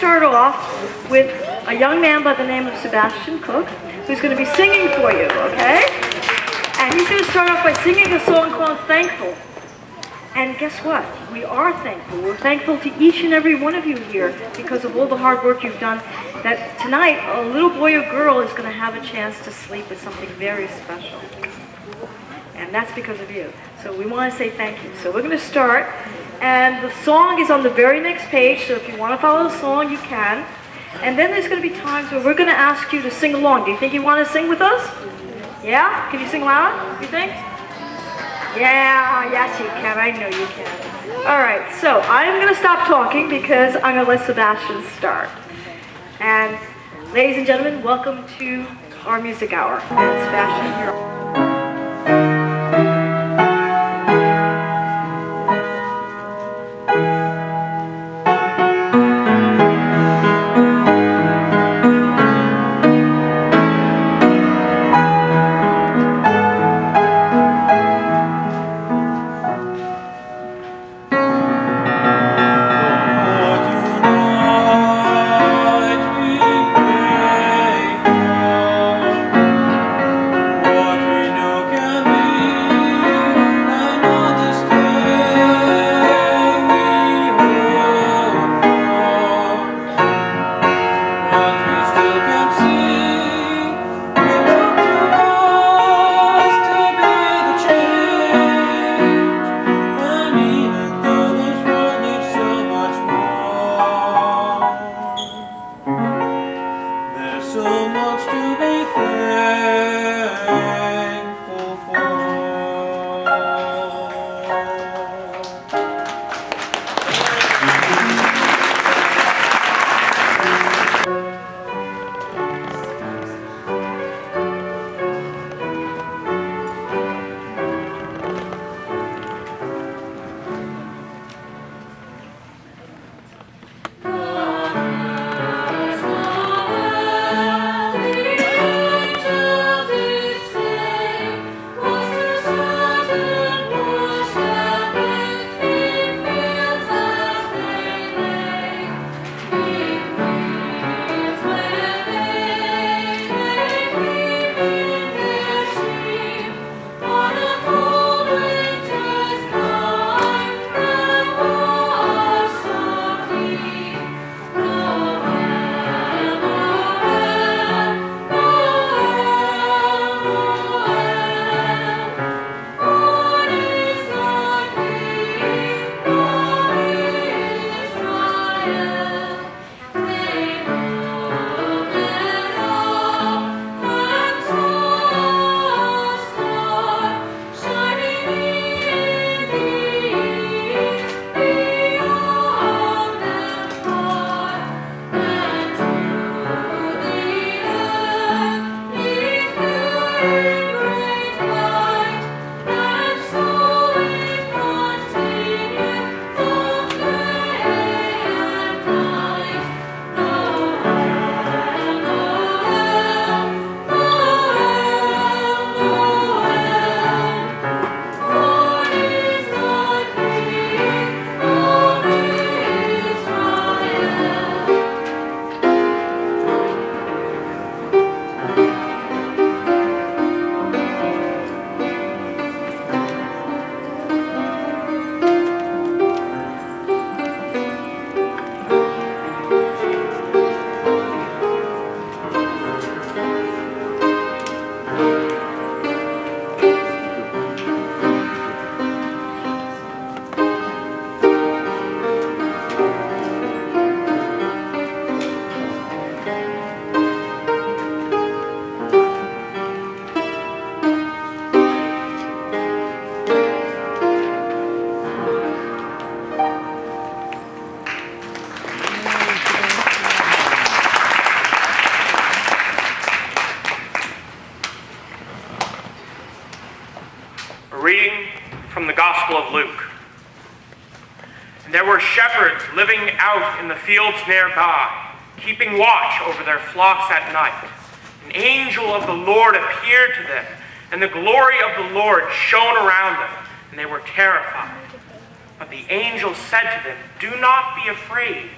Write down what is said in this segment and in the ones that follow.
start off with a young man by the name of Sebastian Cook, who's going to be singing for you, okay? And he's going to start off by singing a song called Thankful. And guess what? We are thankful. We're thankful to each and every one of you here because of all the hard work you've done. That tonight, a little boy or girl is going to have a chance to sleep with something very special. And that's because of you. So we want to say thank you. So we're going to start. And the song is on the very next page. So if you want to follow the song, you can. And then there's going to be times where we're going to ask you to sing along. Do you think you want to sing with us? Yeah? Can you sing loud, you think? Yeah, yes you can. I know you can. All right, so I'm going to stop talking because I'm going to let Sebastian start. And ladies and gentlemen, welcome to our music hour. And Sebastian, you're of Luke. And there were shepherds living out in the fields nearby, keeping watch over their flocks at night. An angel of the Lord appeared to them, and the glory of the Lord shone around them, and they were terrified. But the angel said to them, "Do not be afraid.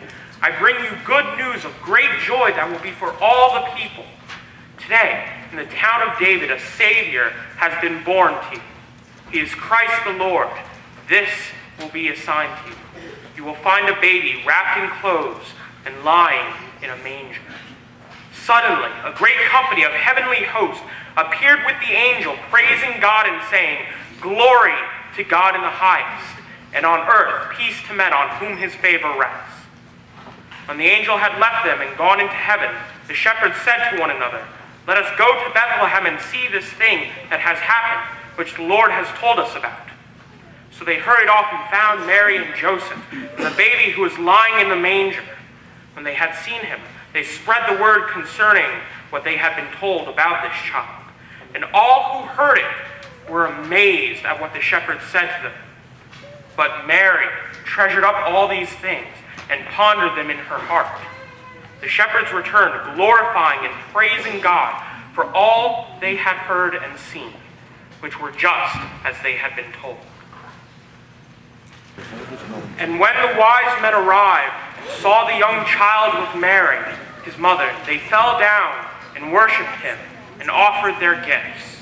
I bring you good news of great joy that will be for all the people. Today, in the town of David, a Savior has been born to you. He is Christ the Lord. This will be a sign to you. You will find a baby wrapped in clothes and lying in a manger. Suddenly, a great company of heavenly hosts appeared with the angel, praising God and saying, "Glory to God in the highest, and on earth peace to men on whom his favor rests." When the angel had left them and gone into heaven, the shepherds said to one another, "Let us go to Bethlehem and see this thing that has happened, which the Lord has told us about." So they hurried off and found Mary and Joseph, and the baby who was lying in the manger. When they had seen him, they spread the word concerning what they had been told about this child. And all who heard it were amazed at what the shepherds said to them. But Mary treasured up all these things and pondered them in her heart. The shepherds returned, glorifying and praising God for all they had heard and seen, which were just as they had been told. And when the wise men arrived and saw the young child with Mary, his mother, they fell down and worshipped him and offered their gifts.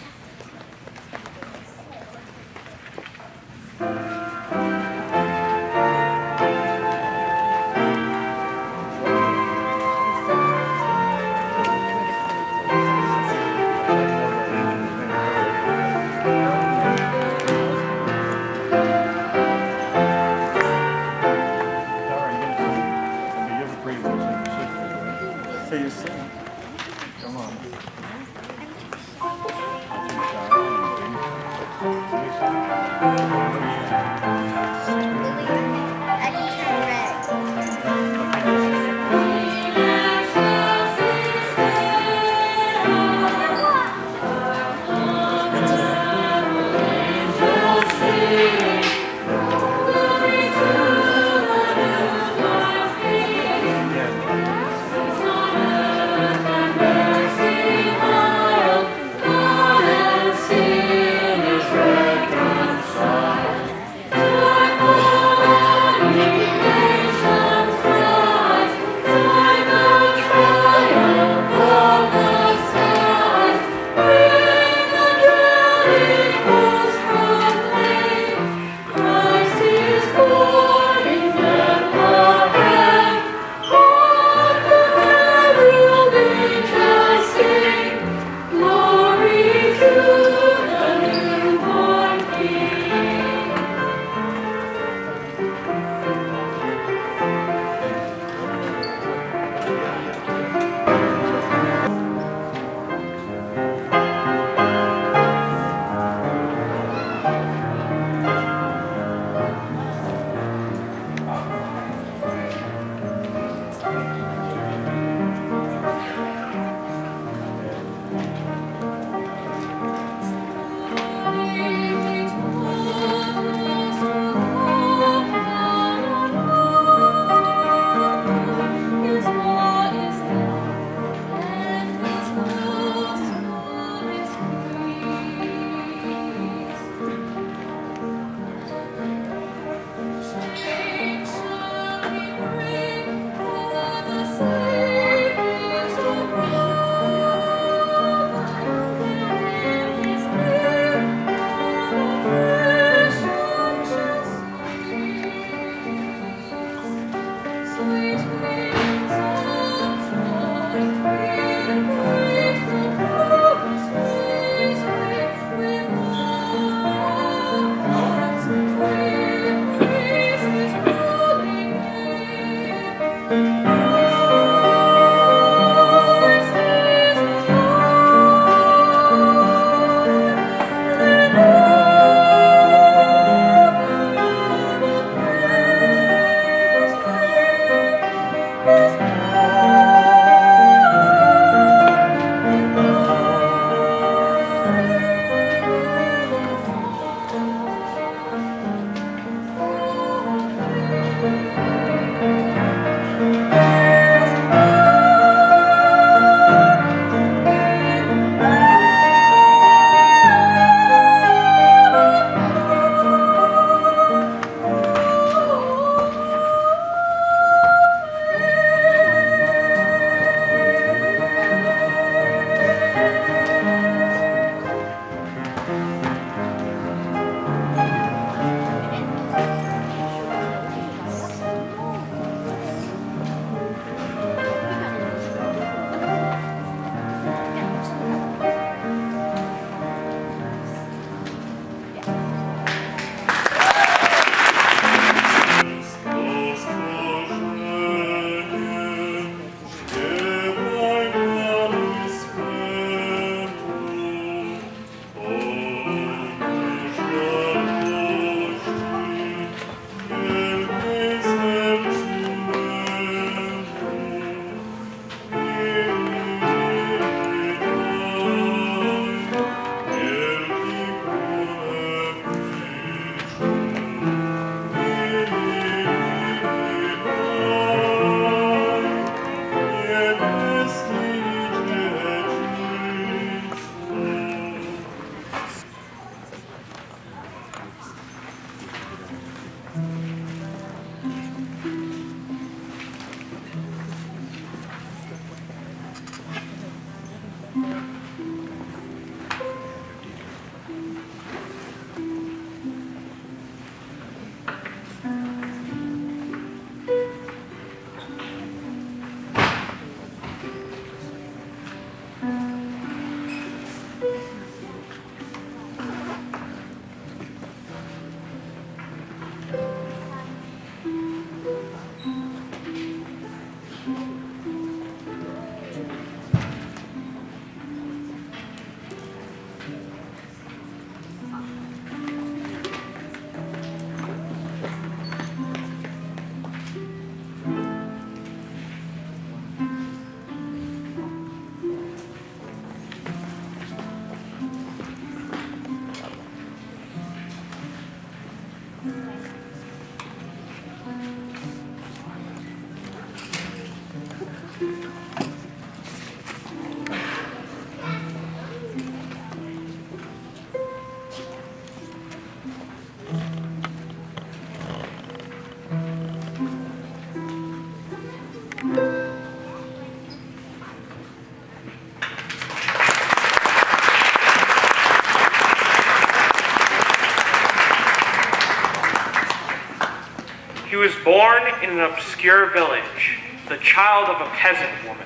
was born in an obscure village, the child of a peasant woman.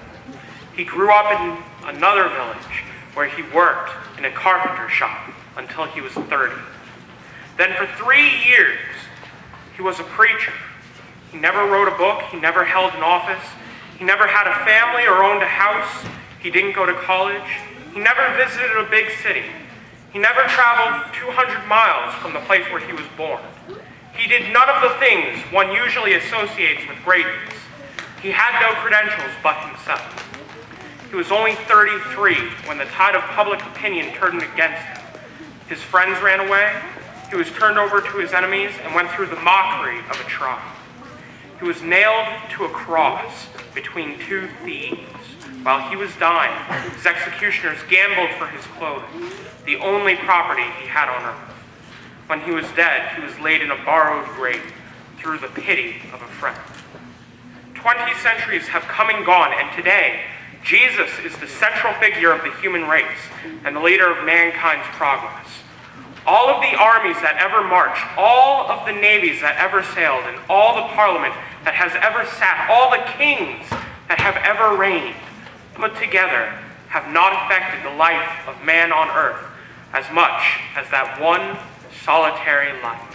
He grew up in another village where he worked in a carpenter shop until he was 30. Then for 3 years, he was a preacher. He never wrote a book. He never held an office. He never had a family or owned a house. He didn't go to college. He never visited a big city. He never traveled 200 miles from the place where he was born. He did none of the things one usually associates with greatness. He had no credentials but himself. He was only 33 when the tide of public opinion turned against him. His friends ran away. He was turned over to his enemies and went through the mockery of a trial. He was nailed to a cross between two thieves. While he was dying, his executioners gambled for his clothing, the only property he had on earth. When he was dead, he was laid in a borrowed grave through the pity of a friend. 20 centuries have come and gone, and today, Jesus is the central figure of the human race and the leader of mankind's progress. All of the armies that ever marched, all of the navies that ever sailed, and all the parliament that has ever sat, all the kings that have ever reigned, put together, have not affected the life of man on earth as much as that one solitary life.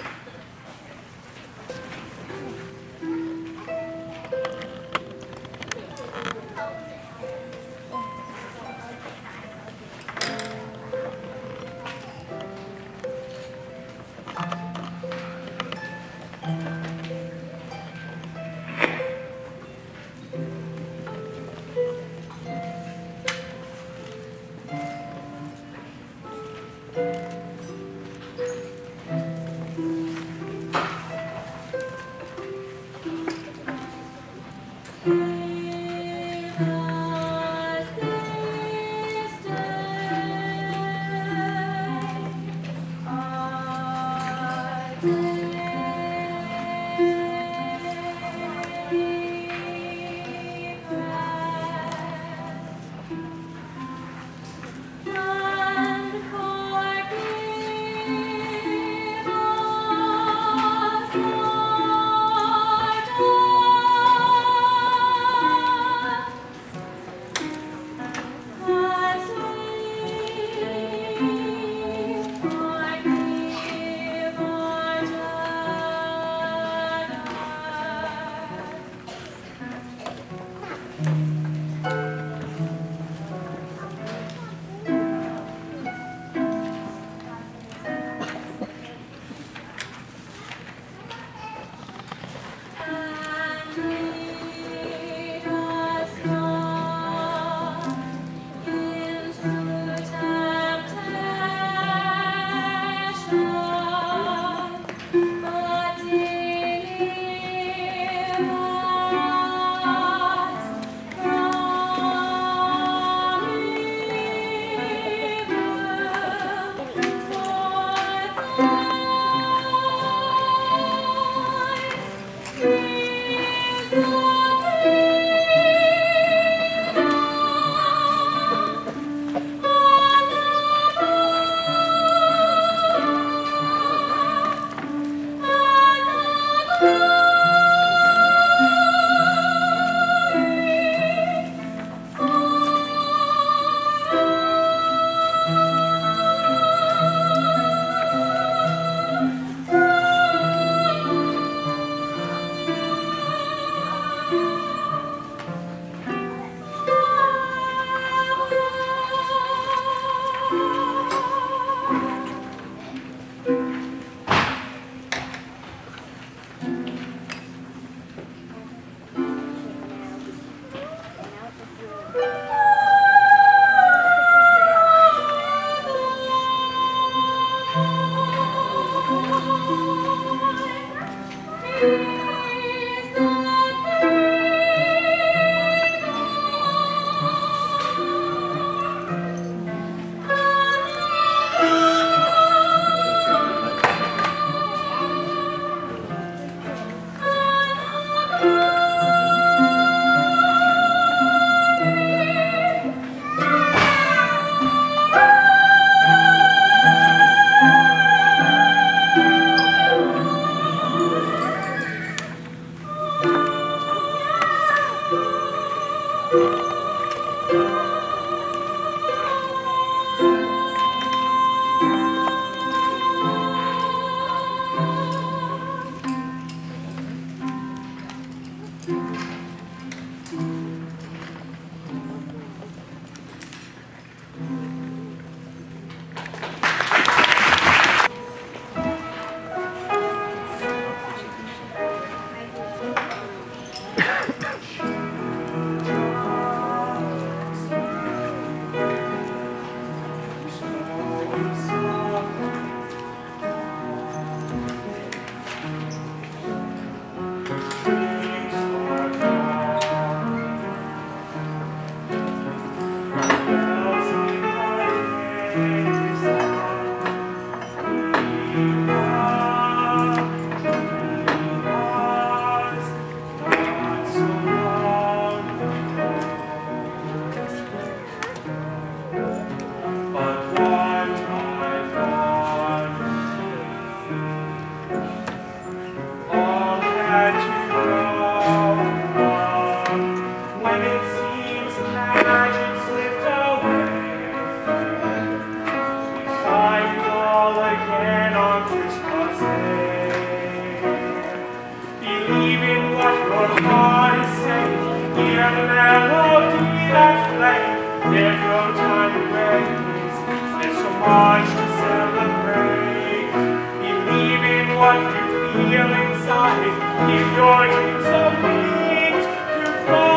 break. Believe in what you feel inside. Give your dreams the wings to fly.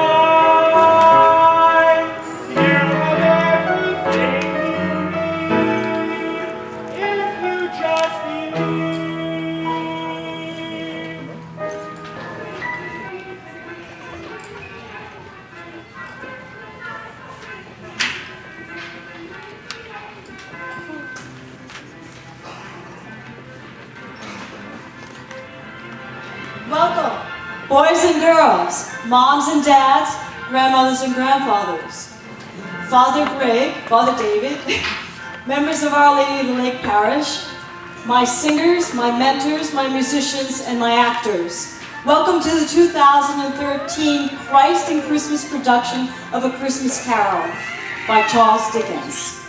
You have everything you need if you just believe. Welcome, boys and girls, moms and dads, grandmothers and grandfathers, Father Greg, Father David, members of Our Lady of the Lake Parish, my singers, my mentors, my musicians, and my actors. Welcome to the 2013 Christ in Christmas production of A Christmas Carol by Charles Dickens,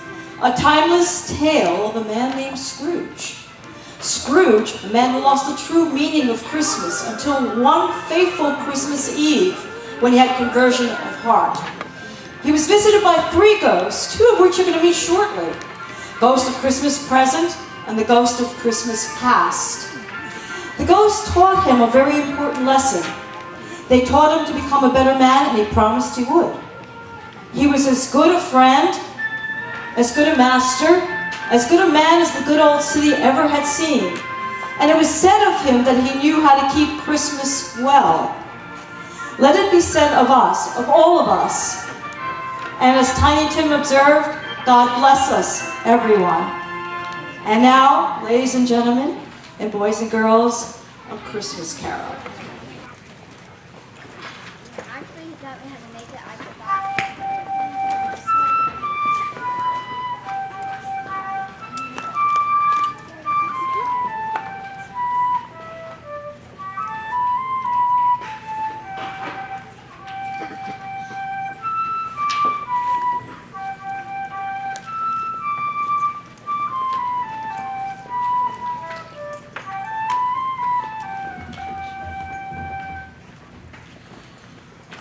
a timeless tale of a man named Scrooge. Scrooge, a man who lost the true meaning of Christmas until one faithful Christmas Eve when he had conversion of heart. He was visited by 3 ghosts, 2 of which you're going to meet shortly. Ghost of Christmas Present and the Ghost of Christmas Past. The ghosts taught him a very important lesson. They taught him to become a better man, and he promised he would. He was as good a friend, as good a master, as good a man as the good old city ever had seen. And it was said of him that he knew how to keep Christmas well. Let it be said of us, of all of us. And as Tiny Tim observed, God bless us, everyone. And now, ladies and gentlemen, and boys and girls, A Christmas Carol. Actually, he taught me how to make it. I forgot.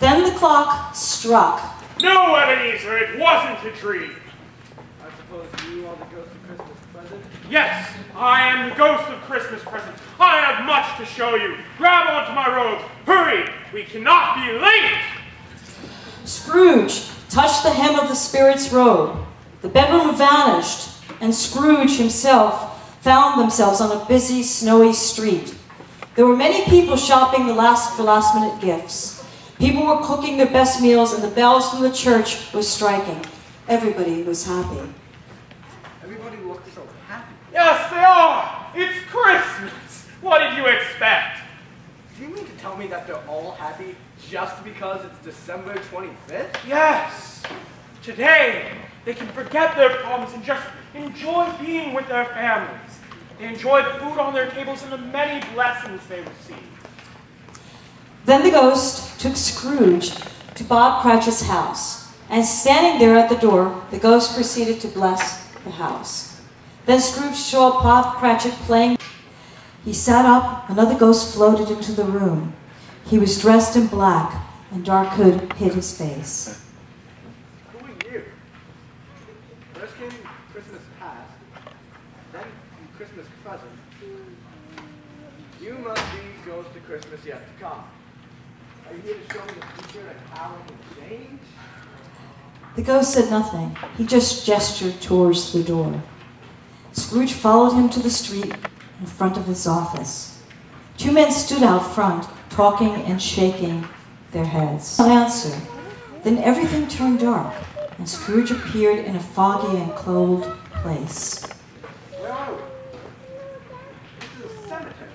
Then the clock struck. No, Ebenezer, it wasn't a dream. I suppose you are the ghost of Christmas present? Yes, I am the ghost of Christmas present. I have much to show you. Grab onto my robe. Hurry, we cannot be late. Scrooge touched the hem of the spirit's robe. The bedroom vanished, and Scrooge himself found themselves on a busy, snowy street. There were many people shopping for last-minute gifts. People were cooking their best meals, and the bells from the church were striking. Everybody was happy. Everybody looks so happy. Yes, they are. It's Christmas. What did you expect? Do you mean to tell me that they're all happy just because it's December 25th? Yes. Today, they can forget their problems and just enjoy being with their families. They enjoy the food on their tables and the many blessings they receive. Then the ghost took Scrooge to Bob Cratchit's house, and standing there at the door, the ghost proceeded to bless the house. Then Scrooge saw Bob Cratchit playing. He sat up, another ghost floated into the room. He was dressed in black, and dark hood hid his face. Who are you? First came Christmas past, then Christmas present. You must be Ghost of Christmas yet to come. Are you here to show me the future and how it can change? The ghost said nothing. He just gestured towards the door. Scrooge followed him to the street in front of his office. 2 men stood out front, talking and shaking their heads. No answer. Then everything turned dark, and Scrooge appeared in a foggy and cold place. Where are we? This is a cemetery.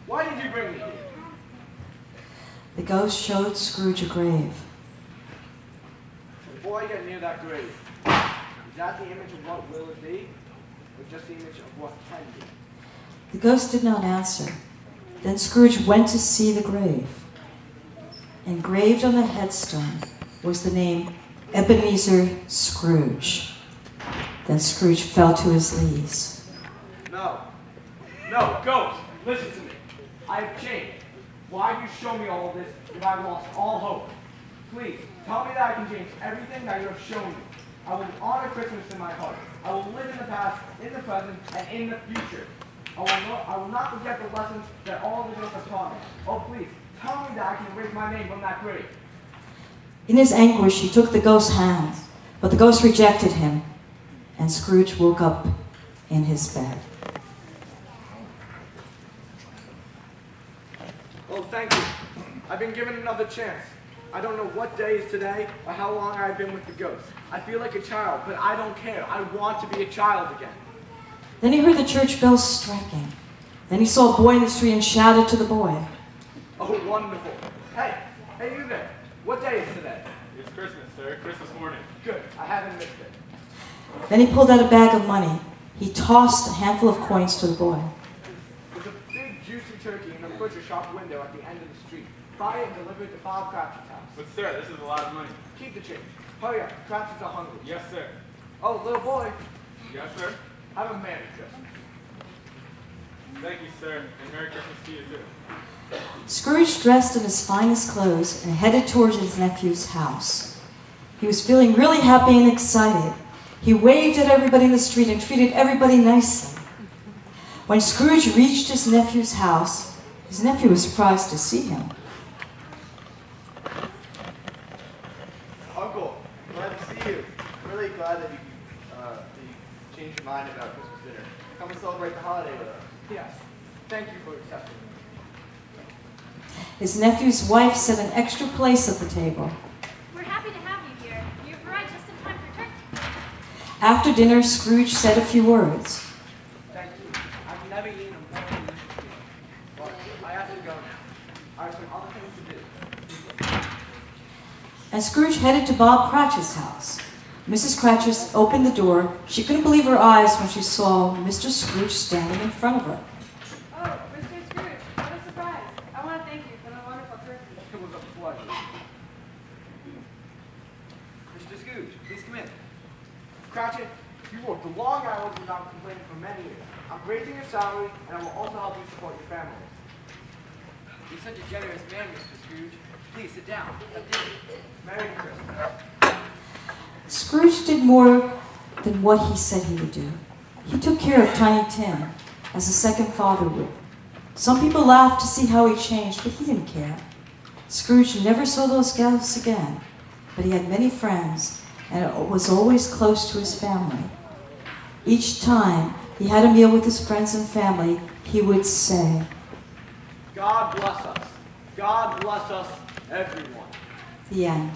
Why did you bring me here? The ghost showed Scrooge a grave. Before I get near that grave, is that the image of what will it be? Or just the image of what can be? The ghost did not answer. Then Scrooge went to see the grave. Engraved on the headstone was the name Ebenezer Scrooge. Then Scrooge fell to his knees. No. No, Ghost, listen to me. I have changed. Why do you show me all of this if I've lost all hope? Please, tell me that I can change everything that you have shown me. I will honor Christmas in my heart. I will live in the past, in the present, and in the future. I will not forget the lessons that all the ghosts have taught me. Oh, please, tell me that I can erase my name from that grave. In his anguish, he took the ghost's hand, but the ghost rejected him, and Scrooge woke up in his bed. Oh, thank you. I've been given another chance. I don't know what day is today or how long I've been with the ghost. I feel like a child, but I don't care. I want to be a child again. Then he heard the church bells striking. Then he saw a boy in the street and shouted to the boy. Oh, wonderful. Hey, you there. What day is today? It's Christmas, sir. Christmas morning. Good, I haven't missed it. Then he pulled out a bag of money. He tossed a handful of coins to the boy. There's a big, juicy turkey in the butcher shop window at the end of the street. Buy it and deliver it to Bob Cratchit's house. But sir, this is a lot of money. Keep the change. Hurry up, Cratchits are hungry. Yes, sir. Oh, little boy, Yes, sir. have a Merry Christmas. Thank you, sir. And Merry Christmas to you, too. Scrooge dressed in his finest clothes and headed towards his nephew's house. He was feeling really happy and excited. He waved at everybody in the street and treated everybody nicely. When Scrooge reached his nephew's house, his nephew was surprised to see him. Uncle, glad to see you. I'm really glad that you changed your mind about Christmas dinner. Come and celebrate the holiday with us. Yes, thank you for accepting me. His nephew's wife set an extra place at the table. We're happy to have you here. You've arrived just in time for turkey. After dinner, Scrooge said a few words. Thank you. I've never eaten a more delicious meal. But I have to go now. I have some other things to do. And Scrooge headed to Bob Cratchit's house. Mrs. Cratchit opened the door. She couldn't believe her eyes when she saw Mr. Scrooge standing in front of her. Oh, Mr. Scrooge, what a surprise. I want to thank you for the wonderful turkey. It was a pleasure. Mr. Scrooge, please come in. Cratchit, you worked long hours without complaining for many years. I'm raising your salary, and I will also help you support your family. You're such a generous man, Mr. Scrooge. Please sit down. Have dinner. Merry Christmas. Scrooge did more than what he said he would do. He took care of Tiny Tim, as a second father would. Some people laughed to see how he changed, but he didn't care. Scrooge never saw those ghosts again, but he had many friends and was always close to his family. Each time he had a meal with his friends and family, he would say, God bless us. God bless us, everyone. the end.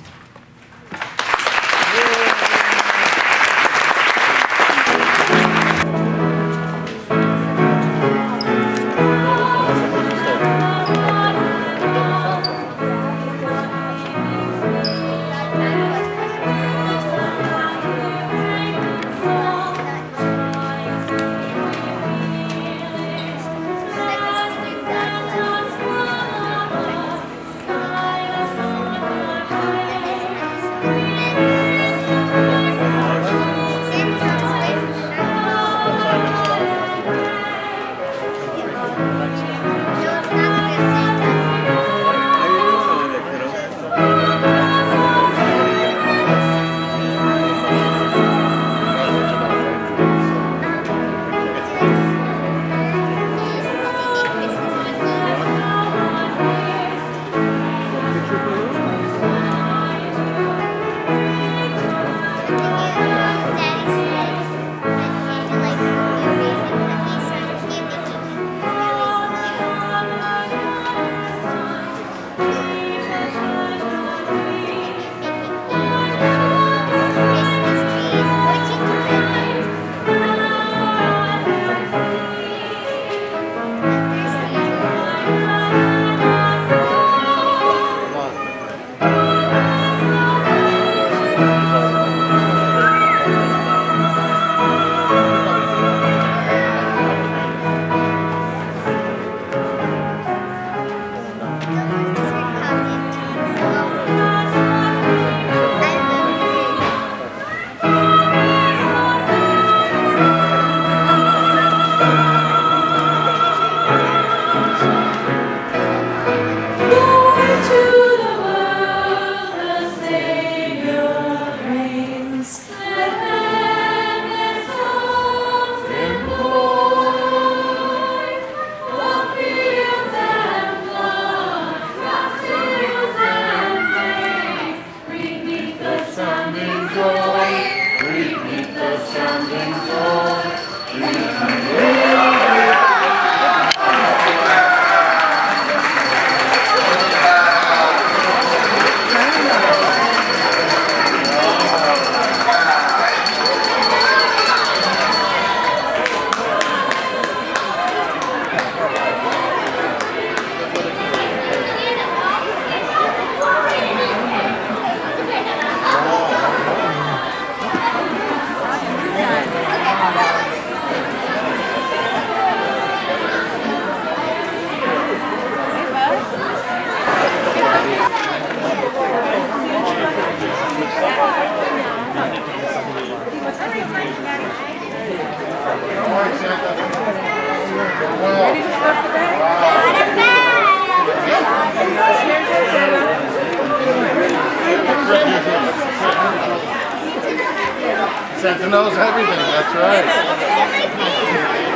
Who knows everything? That's right.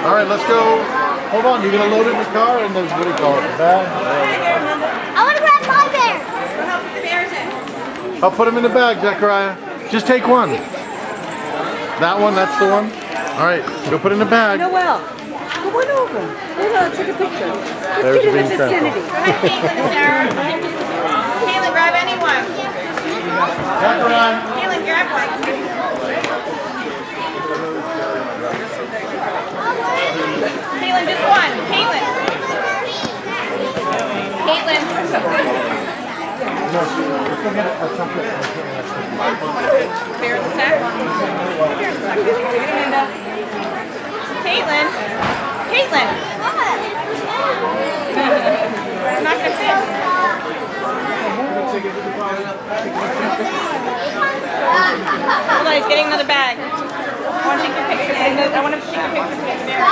All right, let's go. Hold on, you're gonna load it in the car and those, what do you call it? The bag? I want to grab my bear. I'll put them in the bag, Zechariah. Just take one. That one, that's the one. All right, go put it in the bag. Noel, come on over. Hold on, take a picture. Let's There's get in the Vince Temple. vicinity. Go ahead, Caitlin, Sarah. Caitlin, grab anyone. Zechariah. Caitlin, grab one. Caitlin, just one. Caitlin. Caitlin. Bear the sack. Caitlin. Caitlin. It's not going to fit. Hold on, he's getting another bag. I want to take your picture. I want to take a picture.